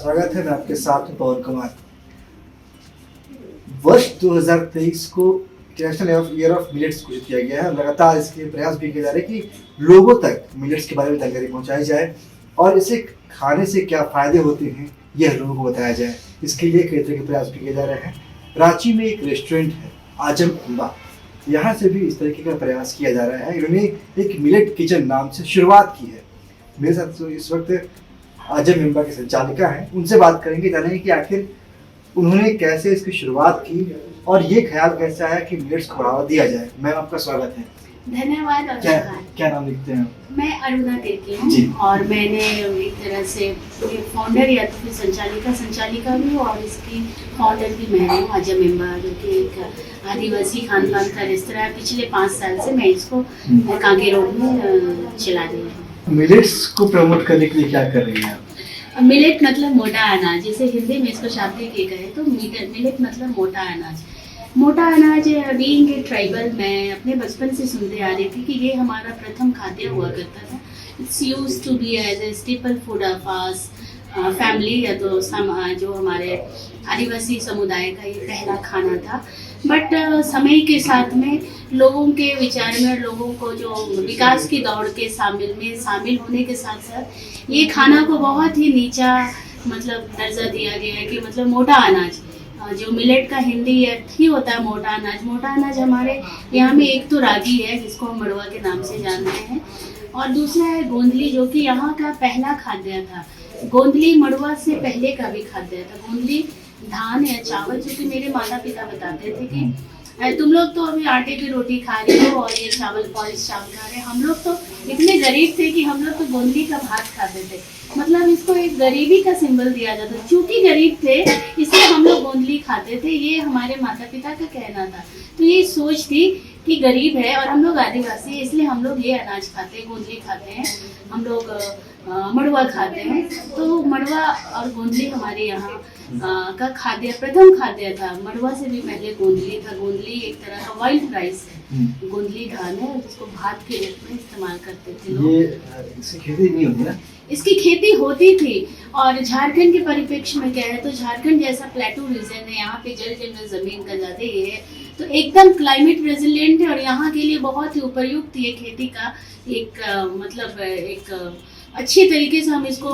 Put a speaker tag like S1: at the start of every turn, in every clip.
S1: स्वागत है। मैं आपके साथ हूं पवन कुमार। वर्ष 2023 को इंटरनेशनल ईयर ऑफ मिलेट्स घोषित किया गया है। लगातार इसके प्रयास भी किए जा रहे हैं कि लोगों तक मिलेट्स के बारे में जानकारी पहुंचाई जाए और इसे खाने से क्या फायदे होते हैं यह लोगों को बताया जाए। इसके लिए कई तरह के प्रयास भी किए जा रहे हैं। रांची में एक रेस्टोरेंट है आजम इम्बा, यहाँ से भी इस तरीके का प्रयास किया जा रहा है। इन्होंने एक मिलेट किचन नाम से शुरुआत की है। मेरे साथ इस वक्त आजम इम्बा के संचालिका हैं, उनसे बात करेंगे, जानेंगे कि आखिर उन्होंने कैसे इसकी शुरुआत की और ये ख्याल कैसे आया कि मिलेट्स को बढ़ावा दिया जाए। मैम, आपका स्वागत है।
S2: धन्यवाद। और
S1: क्या नाम लिखते हैं?
S2: मैं अरुणा तिर्की हूँ और मैंने एक तरह से फाउंडर या तो फिर संचालिका भी हूँ और इसकी फाउंडर भी मैं हूँ। आजम इम्बा जो कि एक आदिवासी खानपान का रेस्तरां है। पिछले 5 साल से मैं इसको कांके रोड में चला रही हूँ।
S1: मिलेट्स को प्रमोट करने के लिए क्या कर रही हैं आप?
S2: मिलेट मतलब मोटा अनाज, जैसे हिंदी में इसको शाब्दिक कहे तो मिलेट मतलब मोटा अनाज। मोटा अनाज बीइंग ए ट्राइबल, मैं अपने बचपन से सुनते आ रही थी कि ये हमारा प्रथम खाद्य हुआ करता था। It's used to be as a staple food of ours family, या तो जो हमारे आदिवासी समुदाय का ये पहला खाना था। बट समय के साथ में लोगों के विचार में, लोगों को जो विकास की दौड़ के शामिल होने के साथ साथ ये खाना को बहुत ही नीचा मतलब दर्जा दिया गया है कि मतलब मोटा अनाज, जो मिलेट का हिंदी अर्थ ही होता है मोटा अनाज। मोटा अनाज हमारे यहाँ में एक तो रागी है जिसको हम मड़वा के नाम से जानते हैं, और दूसरा है गोंदली जो कि यहाँ का पहला खाद्य था। गोंदली मड़वा से पहले का भी खाद्य था। गोंदली धान या चावल, जो कि मेरे माता पिता बताते थे कि तुम लोग तो अभी आटे की रोटी खा रहे हो और ये चावल पॉलिश चावल खा रहे हैं। हम लोग तो इतने गरीब थे कि हम लोग तो गोंदली का भात खाते थे। मतलब इसको एक गरीबी का सिंबल दिया जाता। चूंकि गरीब थे इसलिए हम लोग गोंदली खाते थे, ये हमारे माता पिता का कहना था। तो ये सोच थी कि गरीब है और हम लोग आदिवासी है इसलिए हम लोग ये अनाज खाते हैं, गोंदली खाते हैं, हम लोग मड़वा खाते हैं। तो मड़वा और गोंदली हमारे यहाँ का खाद्य, प्रथम खाद्य था। मड़वा से भी पहले गोंदली था। गोंदली एक तरह का वाइल्ड राइस है, गोंदली धान है जिसको भात के रूप में इस्तेमाल करते थे लोग।
S1: ये इसकी खेती नहीं होती ना?
S2: इसकी खेती होती थी। और झारखंड के परिप्रेक्ष्य में क्या है, तो झारखंड जैसा प्लेटू रीजन है, यहाँ पे जल जंगल जमीन का ज्यादा ये है, तो एकदम क्लाइमेट रेजिलिएंट है और यहाँ के लिए बहुत ही उपयुक्त ये खेती का एक मतलब एक अच्छी तरीके से हम इसको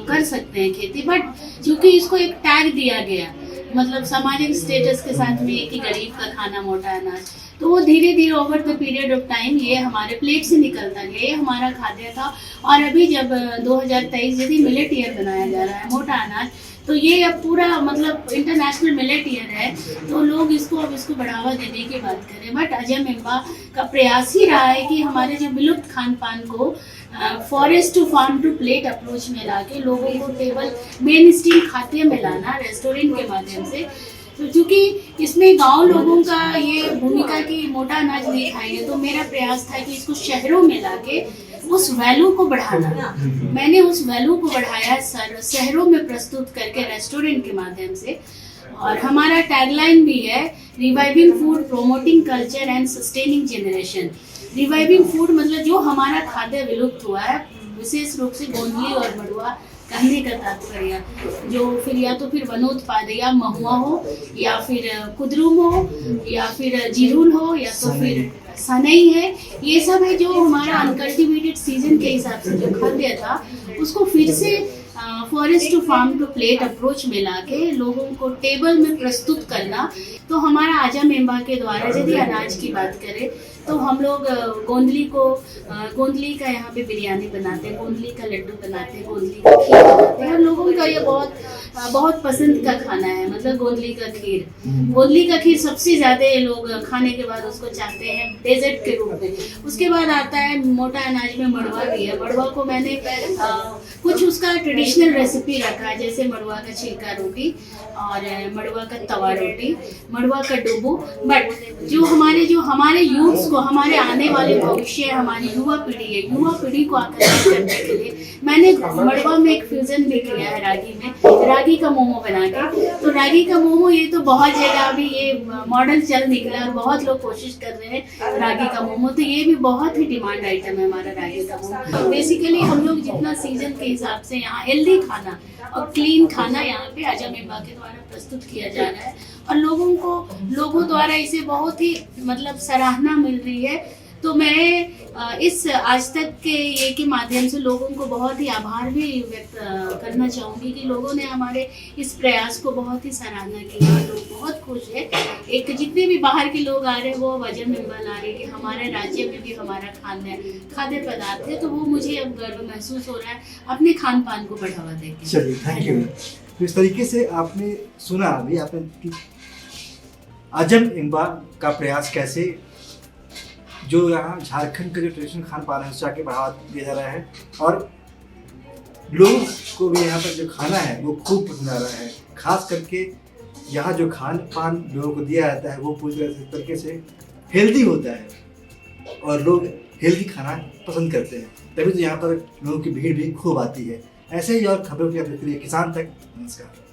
S2: कर सकते हैं खेती। बट चूंकि इसको एक टैग दिया गया मतलब सामाजिक स्टेटस के साथ में कि गरीब का खाना मोटा अनाज, तो वो धीरे धीरे over the period of time ये हमारे प्लेट से निकलता गया। ये हमारा खाद्य था। और अभी जब 2023 यदि मिलेट ईयर बनाया जा रहा है मोटा अनाज, तो ये अब पूरा मतलब इंटरनेशनल मिलेट ईयर है, तो लोग इसको बढ़ावा देने की बात करें। बट आजम इम्बा का प्रयास ही रहा है कि हमारे जो विलुप्त खान पान को forest to farm to plate approach में लाके लोगों को टेबल मेन स्ट्रीम खाद्य में लाना रेस्टोरेंट के माध्यम से। तो चूंकि इसमें गांव लोगों का ये भूमिका कि मोटा अनाज नहीं खाएंगे, तो मेरा प्रयास था कि इसको शहरों में लाके उस वैल्यू को बढ़ाना। मैंने उस वैल्यू को बढ़ाया शहरों में प्रस्तुत करके रेस्टोरेंट के माध्यम से। और हमारा टैगलाइन भी है reviving food, promoting culture and sustaining generation. Reviving food मतलब जो हमारा खाद्य विलुप्त हुआ है, विशेष रूप से गोंदली और मड़वा कहने का तात्पर्य, जो फिर या तो फिर वनोत्पाद या महुआ हो या फिर कुदरुम हो या फिर जीरुल हो या तो फिर सनई है, ये सब है जो हमारा अनकल्टिवेटेड सीजन के हिसाब से जो खाद्य था उसको फिर से forest to farm to plate approach में लाके लोगों को टेबल में प्रस्तुत करना। तो हमारा आजम इम्बा के द्वारा यदि अनाज की बात करें तो हम लोग गोंदली का यहाँ पे बिरयानी बनाते हैं, गोंदली का लड्डू बनाते हैं, गोंदली का खीर बनाते हैं। लोगों का ये बहुत पसंद का खाना है, मतलब गोंदली का खीर। गोंदली का खीर सबसे ज्यादा लोग खाने के बाद उसको चाहते हैं डेजर्ट के रूप में। उसके बाद आता है मोटा अनाज में मड़वा भी है। मड़वा को मैंने कुछ उसका ट्रेडिशनल रेसिपी रखा है, जैसे मड़वा का छिलका रोटी और मड़वा का तवा रोटी, मड़वा का डुबो। बट जो हमारे यूथ्स को हमारे आने वाले भविष्य है, हमारी युवा पीढ़ी है, युवा पीढ़ी को आकर्षित करने के लिए मैंने मड़वा में एक फ्यूजन भी किया है रागी में, रागी का मोमो बना के। तो रागी का मोमो ये तो बहुत जगह अभी ये मॉडल चल निकला और बहुत लोग कोशिश कर रहे हैं रागी का मोमो, तो ये भी बहुत ही डिमांड आइटम है हमारा रागी का मोमो। बेसिकली हम लोग जितना सीजन के हिसाब से यहाँ हेल्दी खाना और क्लीन खाना यहाँ पे अजम इम्बा के द्वारा प्रस्तुत किया जा रहा है और लोगों द्वारा इसे बहुत ही मतलब सराहना मिल रही है। तो मैं इस आज तक के ये के माध्यम से लोगों को बहुत ही आभार भी व्यक्त करना चाहूँगी कि लोगों ने हमारे इस प्रयास को बहुत ही सराहना की है। लोग बहुत खुश है। एक जितने भी बाहर के लोग आ रहे हैं वो वजन में बना रहे हैं कि हमारे राज्य में भी हमारा खाद्य पदार्थ है, तो वो मुझे अब गर्व महसूस हो रहा है अपने खान पान को बढ़ावा देके।
S1: चलिए, थैंक यू। तो इस तरीके से आपने सुना अभी आपने कि अजम इम्बा का प्रयास कैसे जो यहाँ झारखंड का जो ट्रेडिशनल खान पान है उसे आके बढ़ावा दिया जा रहा है और लोगों को भी यहाँ पर जो खाना है वो खूब पसंद आ रहा है। खास करके यहाँ जो खान पान लोगों को दिया जाता है वो पूरी तरीके से हेल्दी होता है और लोग हेल्दी खाना पसंद करते हैं, तभी तो यहाँ पर लोगों की भीड़ भी खूब आती है। ऐसे ही और खबरों के लिए किसान तक नमस्कार।